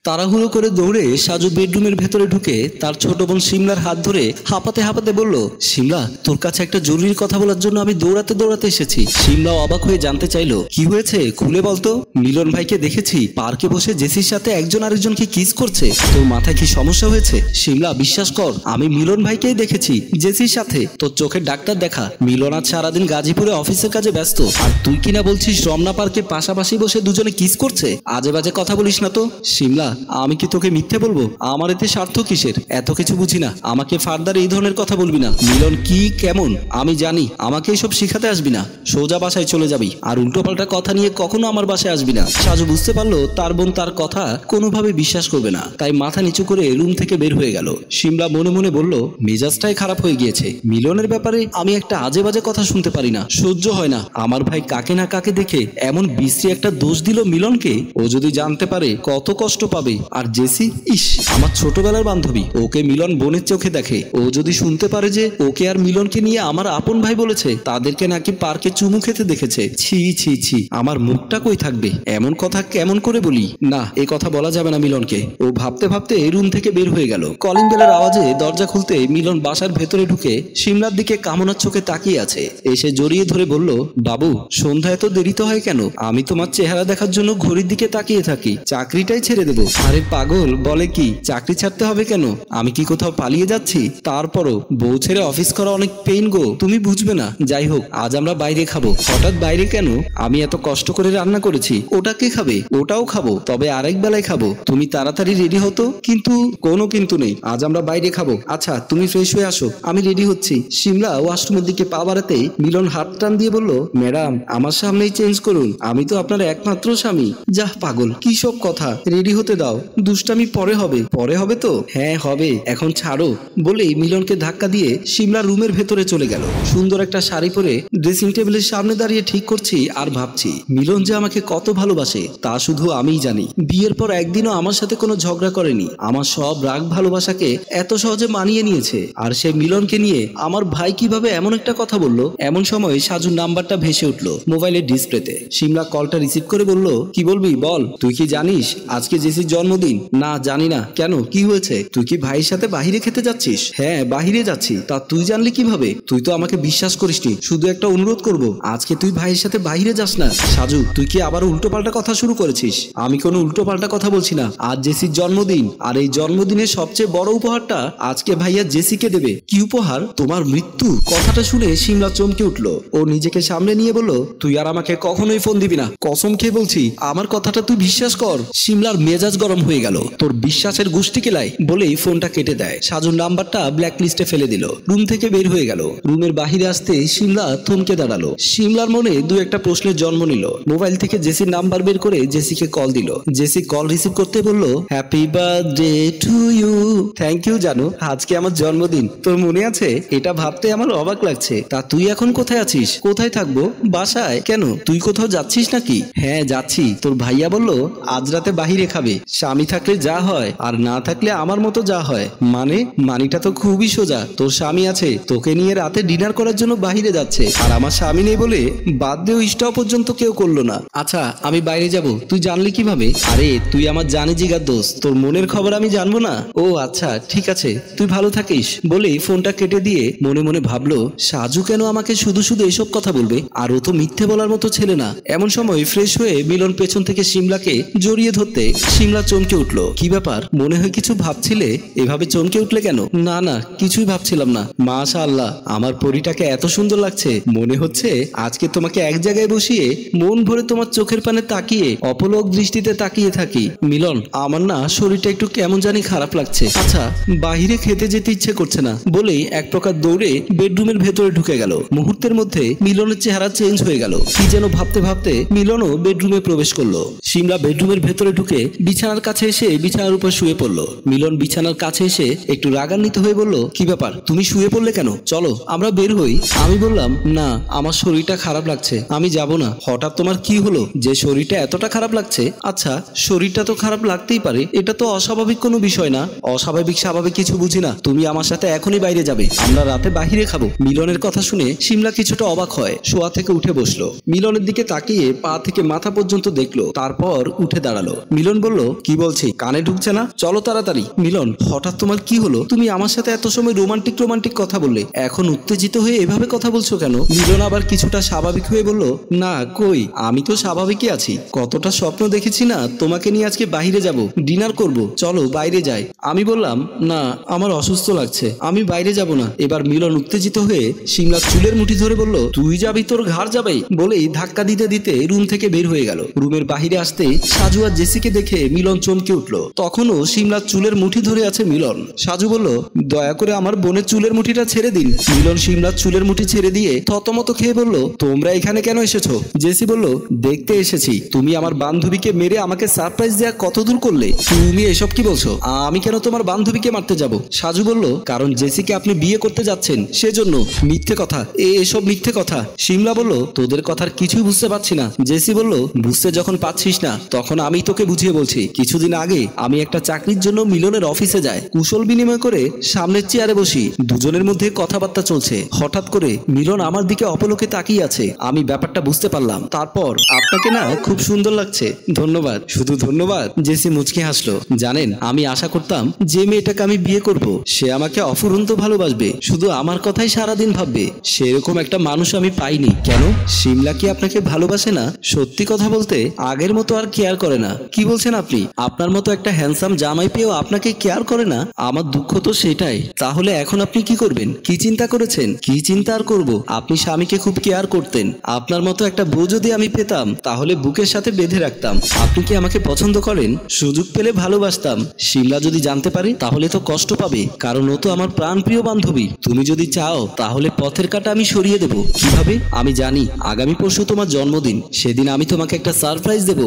তাড়াহুড়ো করে দৌড়ে সাজু বেডরুমের ভেতরে ঢুকে তার ছোট বোন শিমলার হাত ধরে হাঁপাতে হাঁপাতে বলল, শিমলা, তোর কাছে একটা জরুরি কথা বলার জন্য আমি দৌড়াতে দৌড়াতে এসেছি। শিমলাও অবাক হয়ে জানতে চাইলো, কি হয়েছে খুলে বলতো। মিলন ভাইকে দেখেছি পার্কে বসে জেসির সাথে একজন আরেকজনকে কিস করছে। তোর মাথায় কি সমস্যা হয়েছে? শিমলা, বিশ্বাস কর, আমি মিলন ভাইকেই দেখেছি জেসির সাথে। তোর চোখের ডাক্তার দেখা। মিলন আজ সারাদিন গাজীপুরে অফিসের কাজে ব্যস্ত, আর তুই কিনা বলছিস রমনা পার্কে পাশাপাশি বসে দুজনে কিস করছে। আজে বাজে কথা বলিস না তো। শিমলা, আমি কি তোকে মিথ্যে বলবো? আমার এতে স্বার্থ কিসের? এত কিছু বুঝি না, আমাকে ফার্দার এই ধরনের কথা বলবি না। মিলন কি কেমন আমি জানি, আমাকে এইসব শিখাতে আসবি না। সোজা বাসায় চলে যাবি, আর উল্টোপাল্টা কথা নিয়ে কখনো আমার বাসায় আসবি না। সাজু বুঝতে পারলো তার বোন তার কথা কোনোভাবে বিশ্বাস করবে না, তাই মাথা নিচু করে রুম থেকে বের হয়ে গেল। শিমলা মনে মনে বলল, মেজাজটাই খারাপ হয়ে গিয়েছে। মিলনের ব্যাপারে আমি একটা আজে বাজে কথা শুনতে পারি না, সহ্য হয় না। আমার ভাই কাকে না কাকে দেখে এমন বিশ্রী একটা দোষ দিল মিলনকে। ও যদি জানতে পারে কত কষ্ট পাবে। আর জেসি, ইস, আমার ছোটবেলার বান্ধবী, ওকে মিলন বোনের চোখে দেখে। ও যদি শুনতে পারে যে ওকে আর মিলনকে নিয়ে আমার আপন ভাই বলেছে তাদেরকে নাকি পার্কে চুমু খেতে দেখেছে, ছি ছি ছি, আমার মুখটা কই থাকবে? এমন কথা কেমন করে বলি? না, এ কথা বলা যাবে না মিলনকে। ও ভাবতে ভাবতে রুম থেকে বের হয়ে গেল। কলিং বেলের আওয়াজে দরজা খুলতে মিলন বাসার ভেতরে ঢুকে শিমলার দিকে কামনার চোখে তাকিয়ে আছে। এসে জড়িয়ে ধরে বলল, বাবু, সন্ধ্যা এত দেরিতে হয় কেন? আমি তোমার চেহারা দেখার জন্য ঘড়ির দিকে তাকিয়ে থাকি। চাকরিটাই ছেড়ে দেবো। আরে পাগল, বলে কি চাকরি ছাড়তে হবে কেন? আমি কি কোথাও পালিয়ে যাচ্ছি? তারপরও বউ ছেড়ে অফিস করা অনেক পেইন গো, তুমি বুঝবে না। যাই হোক, আজ আমরা বাইরে খাবো। হঠাৎ বাইরে কেন? আমি এত কষ্ট করে রান্না করেছি। ওটা কে খাবে? ওটাও খাবো, তবে আরেক বেলায় খাবো। তুমি তাড়াতাড়ি রেডি হতো। কিন্তু কোনো কিন্তু নেই, আজ আমরা বাইরে খাবো। আচ্ছা, তুমি ফ্রেশ হয়ে আসো, আমি রেডি হচ্ছি। শিমলা ওয়াশরুমের দিকে পা বাড়াতেই মিলন হাত টান দিয়ে বলল, ম্যাডাম, আমার সামনেই চেঞ্জ করুন। আমি তো আপনার একমাত্র স্বামী। যাহ পাগল, কি সব কথা? রেডি হতে দাও, দুষ্টামি পরে হবে। পরে হবে তো? হ্যাঁ হবে, এখন ছাড়ো। বলেই মিলনকে ধাক্কা দিয়ে শিমলা রুমের ভেতরে চলে গেল। সুন্দর একটা শাড়ি পরে ড্রেসিং টেবিলের সামনে দাঁড়িয়ে ঠিক করছি আর ভাবছি, মিলন যে আমাকে কত ভালোবাসে তা শুধু আমিই জানি। বিয়ের পর একদিনও আমার সাথে কোনো ঝগড়া করেনি। আমার সব রাগ ভালোবাসাকে এত সহজে মানিয়ে নিয়েছে। আর সে মিলনকে নিয়ে আমার ভাই কিভাবে এমন একটা কথা বললো? এমন সময় সাজুর নাম্বারটা ভেসে উঠলো মোবাইলের ডিসপ্লেতে। শিমলা কলটা রিসিভ করে বলল, কি বলবি বল। তুই কি জানিস আজকে জেসির জন্মদিন? না, জানি না। কেন, কি হয়েছে? তুই কি ভাইয়ের সাথে বাহিরে খেতে যাচ্ছিস? হ্যাঁ, বাহিরে যাচ্ছি। তা তুই জানলি কিভাবে? তুই তো আমাকে বিশ্বাস করিসনি। শুধু একটা অনুরোধ করব, আজকে তুই ভাইয়ের সাথে বাহিরে যাস না। সাজু, তুই কি আবার উল্টোপাল্টা কথা শুরু করেছিস? আমি কোনো উল্টোপাল্টা কথা বলছি না। আজ জেসির জন্মদিন, আর এই জন্মদিনের সবচেয়ে বড় উপহারটা আজকে ভাইয়া জেসিকে দেবে। কি উপহার? তোমার মৃত্যু। কথাটা শুনে শিমলা চমকে উঠলো। ও নিজেকে সামনে নিয়ে বলল, তুই আর আমাকে কখনোই ফোন দিবি না। কসম খেয়ে বলছি, আমার কথাটা তুই বিশ্বাস কর। শিমলার মেজাজ গরম হয়ে গেল। তোর বিশ্বাসের গোষ্ঠী কেলাই বলেই ফোনটা কেটে দেয়। সাজুর নাম্বারটা ব্ল্যাক লিস্টে ফেলে দিল। রুম থেকে বের হয়ে গেল। রুমের বাহিরে আসতে শিমলা থমকে দাঁড়ালো। শিমলার মনে দু একটা প্রশ্নের জন্ম নিল। মোবাইল থেকে জেসির নাম্বার বের করে জেসিকে কল দিল। জেসি কল রিসিভ করতে বলল, happy birthday to you. Thank you জানু, আজকে আমার জন্মদিন। তোর মনে আছে? এটা ভাবতে আমার অবাক লাগছে। তা তুই এখন কোথায় আছিস? কোথায় থাকবো? বাসায়। কেন, তুই কোথাও যাচ্ছিস নাকি? হ্যাঁ যাচ্ছি। তোর ভাইয়া বলল আজ রাতে বাহিরে খাবে। স্বামী থাকলে যা হয় আর না থাকলে আমার মতো যা হয়। মানে মানিটা তো খুবই সোজা। তোর স্বামী আছে, তোকে নিয়ে রাতে ডিনার করার জন্য বাহিরে যাচ্ছে। আর আমার স্বামী নেই বলে বাদ দিয়েও ইষ্টও পর্যন্ত কেউ করলো না। আচ্ছা, আমি বাইরে যাব, তুই জানলি কিভাবে? আরে তুই আমার জানি জিগার দোস্ত, তোর মনের খবর আমি জানবো না? ও আচ্ছা, ঠিক আছে, তুই ভালো থাকিস। বলেই ফোনটা কেটে দিয়ে মনে মনে ভাবলো, সাজু কেন আমাকে শুধু শুধু এসব কথা বলবে? আর ও তো মিথ্যে বলার মতো ছেলে না। এমন সময় ফ্রেশ হয়ে মিলন পেছন থেকে শিমলাকে জড়িয়ে ধরতে শিমলা চমকে উঠলো। কি ব্যাপার, মনে হয় কিছু ভাবছিলে? এভাবে চমকে উঠলে কেন? না না, কিছুই ভাবছিলাম না। মাশাআল্লাহ, আমার পরীটাকে এত সুন্দর লাগছে। মনে হচ্ছে আজকে তোমাকে এক জায়গায় বসিয়ে মন ভরে তোমার চোখের পানে তাকিয়ে অপলক দৃষ্টিতে তাকিয়ে থাকি। মিলন, আমার না শরীরটা একটু কেমন জানি খারাপ লাগছে। আচ্ছা, বাহিরে খেতে যেতে ইচ্ছে করছে না। বলেই এক প্রকার দৌড়ে বেডরুমের ভেতরে ঢুকে গেল। মুহূর্তের মধ্যে মিলনের চেহারা চেঞ্জ হয়ে গেল। কি যেন ভাবতে ভাবতে মিলনও বেডরুমে প্রবেশ করলো। শিমলা বেডরুমের ভেতরে ঢুকে বিছানার কাছে এসে বিছানার উপর শুয়ে পড়লো। মিলন বিছানার কাছে এসে একটু রাগান্বিত হয়ে বলল, কি ব্যাপার, তুমি শুয়ে পড়লে কেন? চলো আমরা বের হই। আমি বললাম, না, আমার শরীরটা খারাপ লাগছে, আমি যাব না। হঠাৎ তোমার কি হলো যে শরীরটা এতটা খারাপ লাগছে? আচ্ছা, শরীরটা তো খারাপ লাগতেই পারে, এটা তো অস্বাভাবিক কোনো বিষয় না। অস্বাভাবিক স্বাভাবিক কিছু বুঝি না। তুমি আমার সাথে এখনই বাইরে যাবে, আমরা রাতে বাহিরে খাবো। মিলনের কথা শুনে শিমলা কিছুটা অবাক হয়। শোয়া থেকে উঠে বসলো। মিলনের দিকে তাকিয়ে পা থেকে মাথা পর্যন্ত দেখলো, তারপর উঠে দাঁড়ালো। মিলন বলল, কি বলছি কানে ঢুকছে না? চলো তাড়াতাড়ি। মিলন, হঠাৎ তোমার কি হলো? তুমি আমার সাথে এত সময় রোমান্টিক কথা বললে, এখন উত্তেজিত হয়ে এভাবে কথা বলছো কেন? মিলন আবার কিছুটা স্বাভাবিক হয়ে বলল, না কই, আমি তো স্বাভাবিকই আছি। কতটা স্বপ্ন দেখেছি না তোমাকে নিয়ে আজকে বাইরে যাব, ডিনার করব, চলো বাইরে যাই। আমি বললাম, না আমার অসুস্থ লাগছে, আমি বাইরে যাব না। এবার মিলন উত্তেজিত হয়ে শিমলার চুলের মুঠি ধরে বলল, তুই যাবি, তোর ঘাড় যাবে, বলেই ধাক্কা দিতে দিতে রুম থেকে বের হয়ে গেল। রুমের বাহিরে আসতে সাজু আর জেসিকে দেখে মিলন চমকে উঠল। তখনও শিমলার চুলের মুঠি ধরে আছে মিলন। সাজু বলল, দয়া করে আমার বোনের চুলের মুঠিটা ছেড়ে দিন। মিলন শিমলার চুলের মুঠি ছেড়ে দিয়ে থতমত খেয়ে বলল, তোমরা এখানে কেন এসেছো? জেসি বলল, দেখতে এসেছি তুমি আমার বান্ধবীকে মেরে আমাকে সারপ্রাইজ দেওয়া কত দূর করলে। তুমি এসব কি বলছো? আমি কেন তোমার বান্ধবীকে মারতে যাব? সাজু বলল, কারণ জেসিকে আপনি বিয়ে করতে যাচ্ছেন সেজন্য। মিথ্যে কথা, এসব মিথ্যে কথা। শিমলা বলল, তোদের কথার কিছুই বুঝতে পারছি না। জেসি বলল, বুঝতে যখন পাচ্ছিস না তখন আমি তোকে বুঝিয়ে বলছি। কিছুদিন আগে আমি একটা চাকরির জন্য মিলনের অফিসে যাই। কুশল বিনিময় করে সামনের চেয়ারে বসি, দুজনের মধ্যে কথাবার্তা চলছে। হঠাৎ করে মিলন আমার দিকে অপলকে তাকিয়ে আছে। আমি ব্যাপারটা বুঝতে পারলাম। তারপর, আপনাকে না খুব সুন্দর লাগছে। ধন্যবাদ। শুধু ধন্যবাদ? জেসি মুচকি হাসলো। জানেন, আমি আশা করতাম যে মেয়েটাকে আমি বিয়ে করব সে আমাকে অফুরন্ত ভালোবাসবে, শুধু আমার কথাই সারাদিন ভাববে। সেরকম একটা মানুষ আমি পাইনি। কেন, শিমলা কি আপনাকে ভালোবাসে না? সত্যি কথা বলতে আগের মতো আর কেয়ার করে না। কি বলছেন আপনি? আপনার মতো একটা হ্যান্ডসাম জামাই পেয়েও আপনাকে কেয়ার করে না? আমার দুঃখ তো সেটাই। তাহলে এখন আপনি কি করবেন? কি চিন্তা করেছেন? কি চিন্তা আর করব, আপনি স্বামীকে খুব কেয়ার করতেন। আপনার মতো একটা বউ যদি আমি পেতাম তাহলে বুকের সাথে বেঁধে রাখতাম। আপনি কি আমাকে পছন্দ করেন? সুযোগ পেলে ভালোবাসতাম। শিমলা যদি জানতে পারে তাহলে তো কষ্ট পাবে, কারণ ও তো আমার প্রাণপ্রিয় বান্ধবী। তুমি যদি চাও তাহলে পথের কাঁটা আমি সরিয়ে দেব। কিভাবে? আমি জানি আগামী পরশু তোমার জন্মদিন, সেদিন আমি তোমাকে একটা সারপ্রাইজ দেব।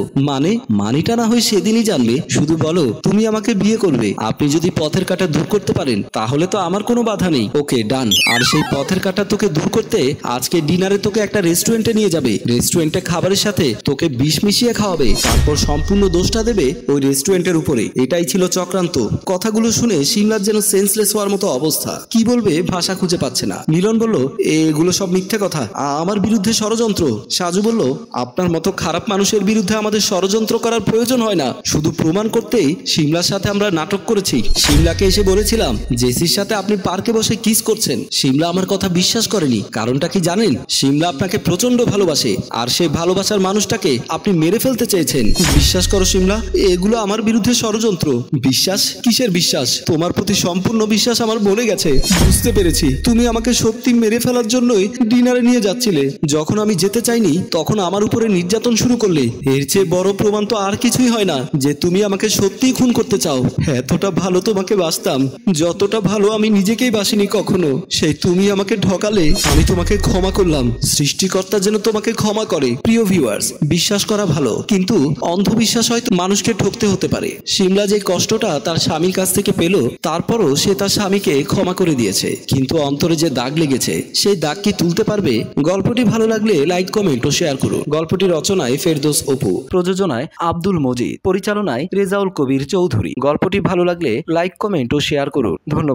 মানেটা না হয় সেদিনই জানবে। শুধু বলো তুমি আমাকে বিয়ে করবে। আপনি যদি পথের কাঁটা দূর করতে পারেন তাহলে তো আমার কোনো বাধা নেই। ওকে, ডান। আর সেই পথের কাঁটা তোকে দূর করতে আজকে ডিনারে তোকে একটা রেস্টুরেন্টে নিয়ে যাবে। রেস্টুরেন্টে খাবারের সাথে তোকে বিষ মিশিয়ে খাওয়াবে, তারপর সম্পূর্ণ দোষটা দেবে ওই রেস্টুরেন্টের উপরে। এটাই ছিল চক্রান্ত। কথাগুলো শুনে শিমলার যেন সেন্সলেস হওয়ার মতো অবস্থা। কি বলবে ভাষা খুঁজে পাচ্ছে না। মিলন বলল, এগুলো সব মিথ্যে কথা, আমার বিরুদ্ধে ষড়যন্ত্র। সাজু বলল, আপনার মতো খারাপ মানুষের বিরুদ্ধে আমাদের ষড়যন্ত্র করার প্রয়োজন হয় না। শুধু প্রমাণ করতেই শিমলার সাথে আমরা নাটক করেছি। শিমলাকে এসে বলেছিলাম জেসির সাথে আপনি পার্কে বসে কিস করছেন। শিমলা আমার কথা বিশ্বাস করেনি। কারণটা কি জানেন? শিমলা আপনাকে প্রচন্ড ভালোবাসে, আর সেই ভালোবাসার মানুষটাকে আপনি মেরে ফেলতে চেয়েছেন। বিশ্বাস করো শিমলা, এগুলো আমার বিরুদ্ধে ষড়যন্ত্র। বিশ্বাস? কিসের বিশ্বাস? তোমার প্রতি সম্পূর্ণ বিশ্বাস আমার বলে গেছে। বুঝতে পেরেছি, তুমি আমাকে সত্যি মেরে ফেলার জন্যই ডিনারে নিয়ে যাচ্ছিলে। যখন আমি যেতে চাইনি তখন আমার উপরে নির্যাতন শুরু করলে। এর চেয়ে বড় প্রমাণ তো আর কিছুই হয় না যে তুমি আমাকে সত্যিই খুন করতে চাও। এতটা ভালো তোমাকে বাসতাম যতটা ভালো আমি নিজেকেই বাসিনি কখনো। সেই তুমি আমাকে ঠকালে, আমি তোমাকে ক্ষমা করলাম। সৃষ্টিকর্তা যেন তোমাকে ক্ষমা করে। প্রিয় ভিউয়ার্স, বিশ্বাস করা ভালো, কিন্তু অন্ধবিশ্বাস হয়তো মানুষকে ঠকতে হতে পারে। শিমলা যে কষ্টটা তার স্বামীর কাছ থেকে পেল, তারপরও সে তার স্বামীকে ক্ষমা করে দিয়েছে। কিন্তু অন্তরে যে দাগ লেগেছে, সেই দাগ কি তুলতে পারবে? গল্পটি ভালো লাগলে লাইক, কমেন্ট ও শেয়ার করুন। গল্পটি রচনায় ফেরদৌস অপু, প্রযোজনায় আব্দুল মজিদ, পরিচালনায় রেজাউল কবির চৌধুরী। গল্পটি ভালো লাগলে লাইক, কমেন্ট ও শেয়ার করুন। ধন্যবাদ।